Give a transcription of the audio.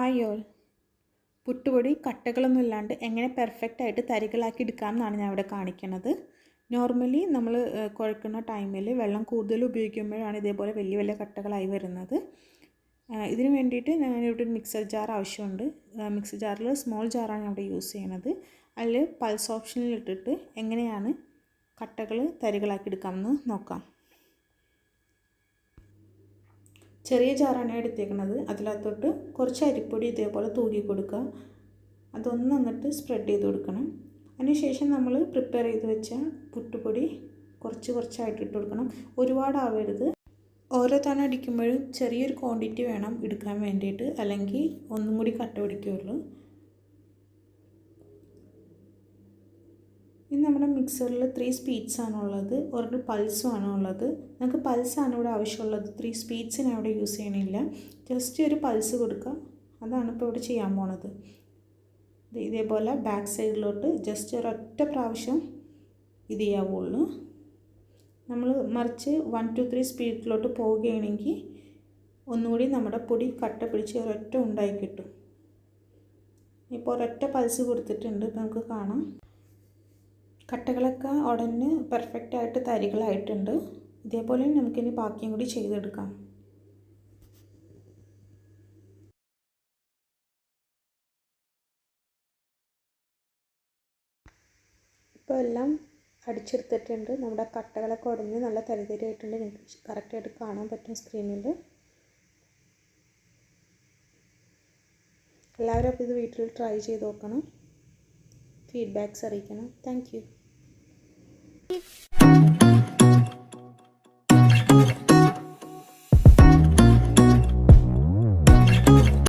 Hi all. പുട്ടുപൊടി കട്ടകളൊന്നും ഇല്ലാണ്ട് എങ്ങനെ പെർഫെക്റ്റ് ആയിട്ട് തരികളാക്കി എടുക്കാമെന്നാണ് ഞാൻ ഇവിടെ കാണിക്കുന്നത്. നോർമലി നമ്മൾ കുഴക്കുന്ന ടൈമിൽ വെള്ളം കൂടുതൽ ഉപയോഗിക്കുമ്പോഴാണ് ഇതേപോലെ വലിയ വലിയ കട്ടകളായി വരുന്നത്. ഇതിന് വേണ്ടിയിട്ട് ഞാനിവിടെ ഒരു മിക്സർ ജാർ ആവശ്യമുണ്ട്. മിക്സർ ജാറിൽ സ്മോൾ ജാറാണ് ഞാൻ ഇവിടെ യൂസ് ചെയ്യുന്നത്. അതിൽ പൾസ് ഓപ്ഷനിൽ ഇട്ടിട്ട് എങ്ങനെയാണ് കട്ടകൾ തരികളാക്കി എടുക്കാമെന്ന് നോക്കാം. ചെറിയ ജാറാണ് എടുത്തേക്കുന്നത്. അതിനകത്തോട്ട് കുറച്ച് അരിപ്പൊടി ഇതേപോലെ തൂക്കി കൊടുക്കുക. അതൊന്ന് എന്നിട്ട് സ്പ്രെഡ് ചെയ്ത് കൊടുക്കണം. അതിനുശേഷം നമ്മൾ പ്രിപ്പയർ ചെയ്ത് വെച്ച പുട്ടുപൊടി കുറച്ചായിട്ട് ഇട്ട് കൊടുക്കണം. ഒരുപാടാവരുത്. ഓരോ തവണ അടിക്കുമ്പോഴും ചെറിയൊരു ക്വാണ്ടിറ്റി വേണം എടുക്കാൻ വേണ്ടിയിട്ട്, അല്ലെങ്കിൽ ഒന്നും കൂടി കട്ട പിടിക്കുകയുള്ളൂ. ഇനി നമ്മുടെ മിക്സറിൽ 3 സ്പീഡ്സ് ആണുള്ളത്, ഒരു പൾസും ആണുള്ളത്. നമുക്ക് പൾസാണ് ഇവിടെ ആവശ്യമുള്ളത്. 3 സ്പീഡ്സിന് അവിടെ യൂസ് ചെയ്യണില്ല. ജസ്റ്റ് ഒരു പൾസ് കൊടുക്കുക. അതാണ് ഇപ്പോൾ ഇവിടെ ചെയ്യാൻ പോണത്. ഇതേപോലെ ബാക്ക് സൈഡിലോട്ട് ജസ്റ്റ് ഒരൊറ്റ പ്രാവശ്യം ഇത് ചെയ്യാവുള്ളൂ. നമ്മൾ മറിച്ച് 1 to 3 സ്പീഡിലോട്ട് പോവുകയാണെങ്കിൽ ഒന്നുകൂടി നമ്മുടെ പൊടി കട്ട പിടിച്ച് ഒരൊറ്റ ഉണ്ടായി കിട്ടും. ഇപ്പോൾ ഒരൊറ്റ പൾസ് കൊടുത്തിട്ടുണ്ട്. ഇപ്പോൾ നമുക്ക് കാണാം കട്ടകളൊക്കെ ഉടനെ പെർഫെക്റ്റായിട്ട് തരികളായിട്ടുണ്ട്. ഇതേപോലെ നമുക്കിനി ബാക്കിയും കൂടി ചെയ്തെടുക്കാം. ഇപ്പോൾ എല്ലാം അടിച്ചെടുത്തിട്ടുണ്ട്. നമ്മുടെ കട്ടകളൊക്കെ ഉടഞ്ഞ് നല്ല തരിതരിയായിട്ടുണ്ട്. നിങ്ങൾക്ക് കറക്റ്റായിട്ട് കാണാൻ പറ്റും സ്ക്രീനിൽ. എല്ലാവരും അപ്പോൾ ഇത് വീട്ടിൽ ട്രൈ ചെയ്ത് നോക്കണം. ഫീഡ്ബാക്ക്സ് അറിയിക്കണം. Thank you.